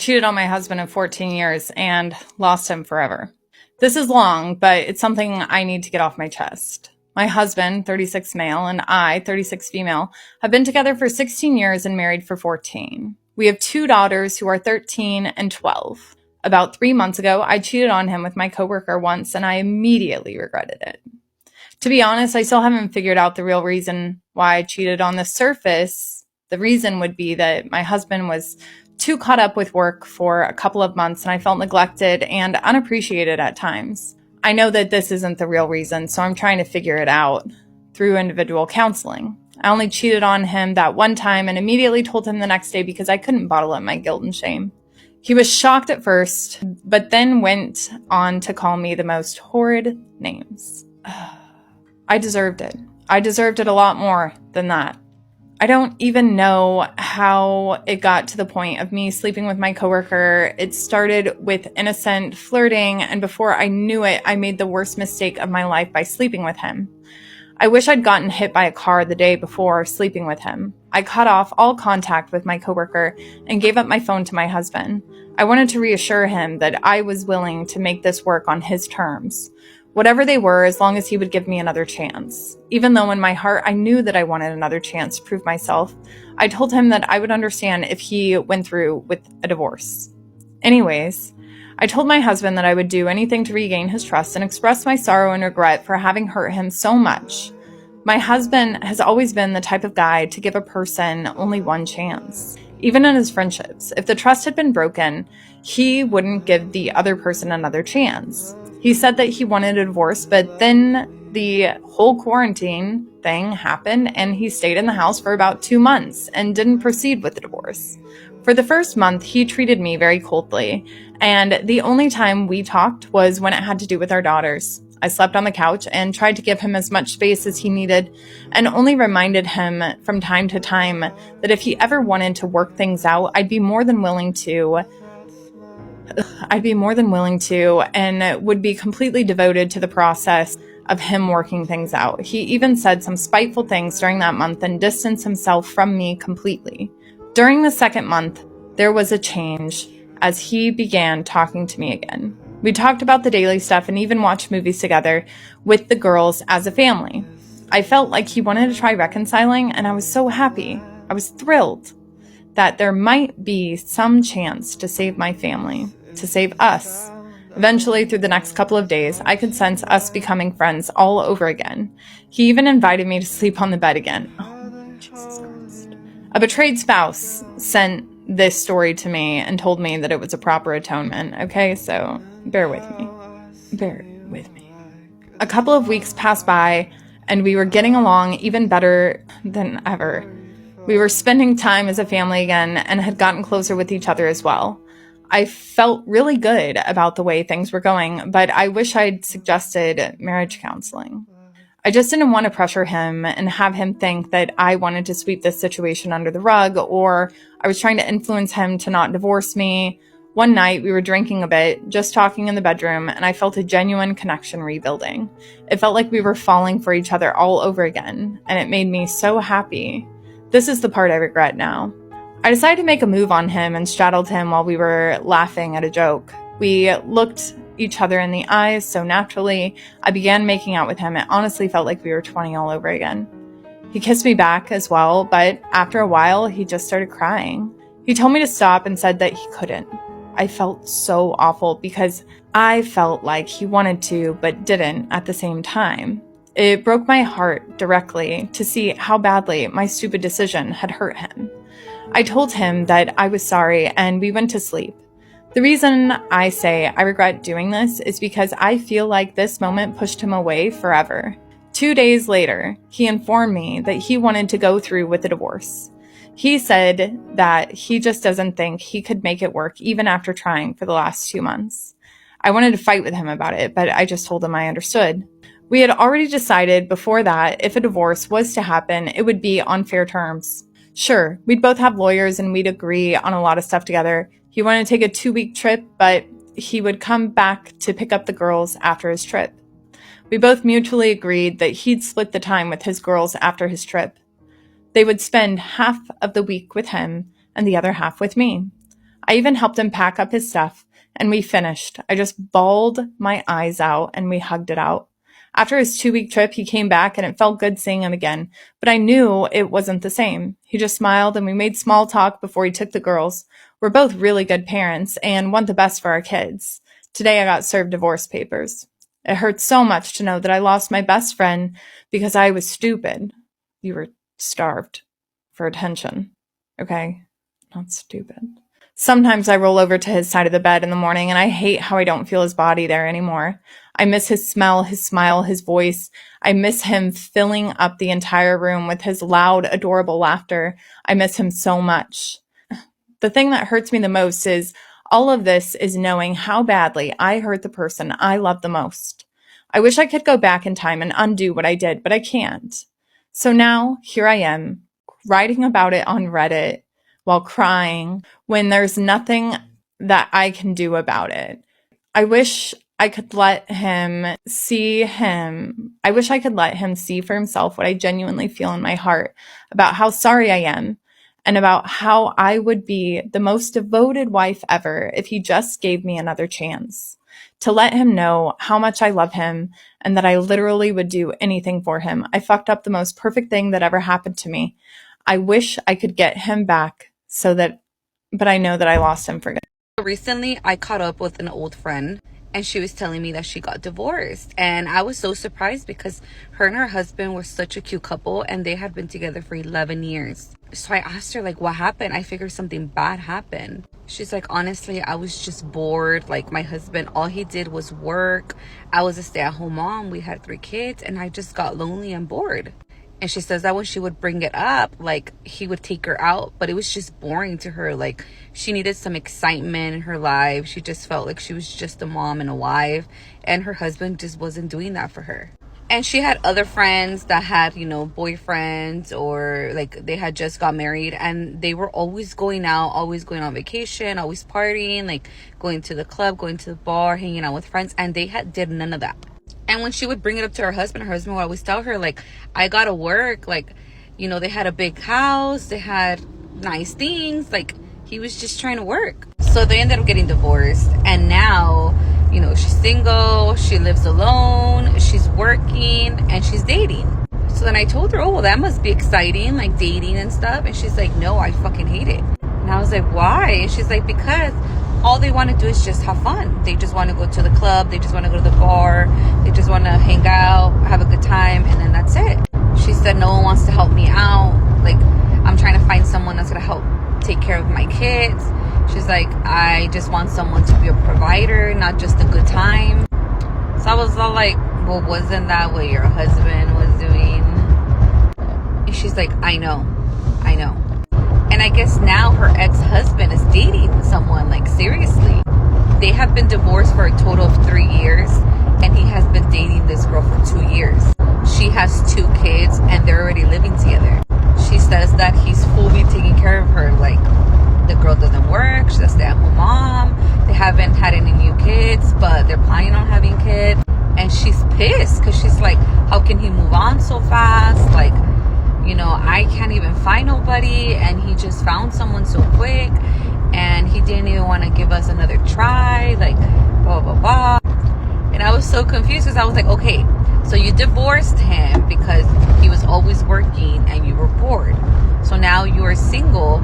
Cheated on my husband of 14 years and lost him forever. This is long, but it's something I need to get off my chest. My husband, 36 male, and I, 36 female, have been together for 16 years and married for 14. We have 2 daughters who are 13 and 12. About 3 months ago, I cheated on him with my coworker once, and I immediately regretted it. To be honest, I still haven't figured out the real reason why I cheated. On the surface, the reason would be that my husband was too caught up with work for a couple of months and I felt neglected and unappreciated at times. I know that this isn't the real reason, so I'm trying to figure it out through individual counseling. I only cheated on him that one time and immediately told him the next day because I couldn't bottle up my guilt and shame. He was shocked at first, but then went on to call me the most horrid names. I deserved it. I deserved it a lot more than that. I don't even know how it got to the point of me sleeping with my coworker. It started with innocent flirting, and before I knew it, I made the worst mistake of my life by sleeping with him. I wish I'd gotten hit by a car the day before sleeping with him. I cut off all contact with my coworker and gave up my phone to my husband. I wanted to reassure him that I was willing to make this work on his terms. Whatever they were, as long as he would give me another chance. Even though in my heart I knew that I wanted another chance to prove myself, I told him that I would understand if he went through with a divorce. Anyways, I told my husband that I would do anything to regain his trust and express my sorrow and regret for having hurt him so much. My husband has always been the type of guy to give a person only one chance. Even in his friendships, if the trust had been broken, he wouldn't give the other person another chance. He said that he wanted a divorce, but then the whole quarantine thing happened and he stayed in the house for about 2 months and didn't proceed with the divorce. For the first month, he treated me very coldly, and the only time we talked was when it had to do with our daughters. I slept on the couch and tried to give him as much space as he needed and only reminded him from time to time that if he ever wanted to work things out, I'd be more than willing to and would be completely devoted to the process of him working things out. He even said some spiteful things during that month and distanced himself from me completely. During the second month, there was a change as he began talking to me again. We talked about the daily stuff and even watched movies together with the girls as a family. I felt like he wanted to try reconciling, and I was so happy. I was thrilled that there might be some chance to save my family, to save us. Eventually, through the next couple of days, I could sense us becoming friends all over again. He even invited me to sleep on the bed again. Oh, Jesus Christ. A betrayed spouse sent this story to me and told me that it was a proper atonement. Okay, so bear with me. Bear with me. A couple of weeks passed by, and we were getting along even better than ever. We were spending time as a family again and had gotten closer with each other as well. I felt really good about the way things were going, but I wish I'd suggested marriage counseling. I just didn't want to pressure him and have him think that I wanted to sweep this situation under the rug, or I was trying to influence him to not divorce me. One night, we were drinking a bit, just talking in the bedroom, and I felt a genuine connection rebuilding. It felt like we were falling for each other all over again, and it made me so happy. This is the part I regret now. I decided to make a move on him and straddled him while we were laughing at a joke. We looked each other in the eyes so naturally. I began making out with him. It honestly felt like we were 20 all over again. He kissed me back as well, but after a while, he just started crying. He told me to stop and said that he couldn't. I felt so awful because I felt like he wanted to but didn't at the same time. It broke my heart directly to see how badly my stupid decision had hurt him. I told him that I was sorry and we went to sleep. The reason I say I regret doing this is because I feel like this moment pushed him away forever. 2 days later, he informed me that he wanted to go through with the divorce. He said that he just doesn't think he could make it work even after trying for the last 2 months. I wanted to fight with him about it, but I just told him I understood. We had already decided before that if a divorce was to happen, it would be on fair terms. Sure, we'd both have lawyers and we'd agree on a lot of stuff together. He wanted to take a 2-week trip, but he would come back to pick up the girls after his trip. We both mutually agreed that he'd split the time with his girls after his trip. They would spend half of the week with him and the other half with me. I even helped him pack up his stuff, and we finished. I just bawled my eyes out, and we hugged it out. After his 2-week trip, he came back, and it felt good seeing him again, but I knew it wasn't the same. He just smiled, and we made small talk before he took the girls. We're both really good parents and want the best for our kids. Today I got served divorce papers. It hurts so much to know that I lost my best friend because I was stupid. You were starved for attention, okay? Not stupid. Sometimes I roll over to his side of the bed in the morning and I hate how I don't feel his body there anymore. I miss his smell, his smile, his voice. I miss him filling up the entire room with his loud, adorable laughter. I miss him so much. The thing that hurts me the most is all of this is knowing how badly I hurt the person I love the most. I wish I could go back in time and undo what I did, but I can't. So now, here I am, writing about it on Reddit while crying when there's nothing that I can do about it. I wish I could let him see for himself what I genuinely feel in my heart about how sorry I am and about how I would be the most devoted wife ever if he just gave me another chance. To let him know how much I love him and that I literally would do anything for him. I fucked up the most perfect thing that ever happened to me. I wish I could get him back but I know that I lost him for good. Recently, I caught up with an old friend and she was telling me that she got divorced. And I was so surprised because her and her husband were such a cute couple and they had been together for 11 years. So I asked her, like, what happened? I figured something bad happened. She's like, honestly, I was just bored. Like, my husband, all he did was work. I was a stay-at-home mom. We had 3 kids and I just got lonely and bored. And she says that when she would bring it up, like, he would take her out, but it was just boring to her. Like, she needed some excitement in her life. She just felt like she was just a mom and a wife, and her husband just wasn't doing that for her. And she had other friends that had, boyfriends, or like they had just got married, and they were always going out, always going on vacation, always partying, like going to the club, going to the bar, hanging out with friends, and they did none of that. And when she would bring it up to her husband would always tell her, like, I gotta work. Like, they had a big house. They had nice things. Like, he was just trying to work. So they ended up getting divorced. And now, she's single. She lives alone. She's working. And she's dating. So then I told her, oh, well, that must be exciting, like dating and stuff. And she's like, no, I fucking hate it. And I was like, why? And she's like, because all they want to do is just have fun. They just want to go to the club. They just want to go to the bar. They just want to hang out, have a good time, and then that's it. She said no one wants to help me out. Like, I'm trying to find someone that's going to help take care of my kids. She's like, I just want someone to be a provider, not just a good time. So I was all like, well, wasn't that what your husband was doing? And she's like, I know. And I guess now her ex-husband is dating someone, like, seriously. They have been divorced for a total of 3 years, and he has been dating this girl for 2 years. She has 2 kids, and they're already living together. She says that he's fully taking care of her. Like, the girl doesn't work. She's a stay-at-home mom. They haven't had any new kids, but they're planning on having kids. And she's pissed because she's like, how can he move on so fast? Like, I can't even find nobody, and he just found someone so quick, and he didn't even want to give us another try, like, blah, blah, blah. And I was so confused because I was like, okay, so you divorced him because he was always working and you were bored. So now you are single,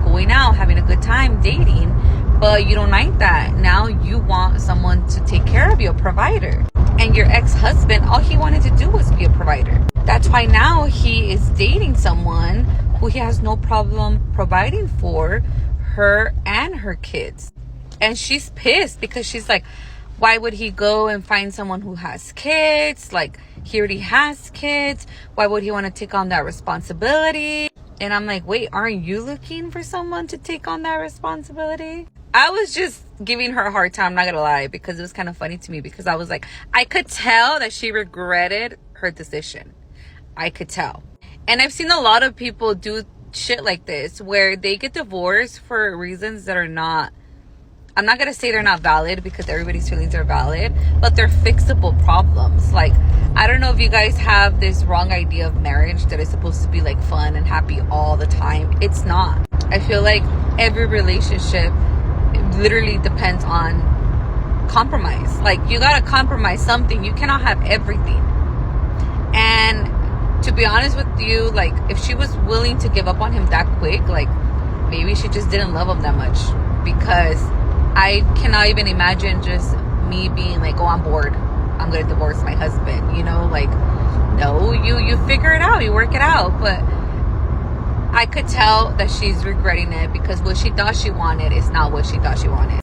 going out, having a good time, dating, but you don't like that. Now you want someone to take care of you, a provider. And your ex-husband, all he wanted to do was be a provider. That's why now he is dating someone who he has no problem providing for her and her kids. And she's pissed because she's like, why would he go and find someone who has kids? Like, he already has kids. Why would he want to take on that responsibility? And I'm like, wait, aren't you looking for someone to take on that responsibility? I was just giving her a hard time, I'm not gonna lie, because it was kind of funny to me, because I was like, I could tell that she regretted her decision. I could tell. And I've seen a lot of people do shit like this, where they get divorced for reasons that are not, I'm not gonna say they're not valid, because everybody's feelings are valid, but they're fixable problems. Like, I don't know if you guys have this wrong idea of marriage that is supposed to be like fun and happy all the time. It's not. I feel like every relationship literally depends on compromise. Like, you gotta compromise something. You cannot have everything. And to be honest with you, like, if she was willing to give up on him that quick, like, maybe she just didn't love him that much. Because I cannot even imagine just me being like, oh, I'm bored, I'm gonna divorce my husband, you know? Like, no, you figure it out, you work it out. But I could tell that she's regretting it, because what she thought she wanted is not what she thought she wanted.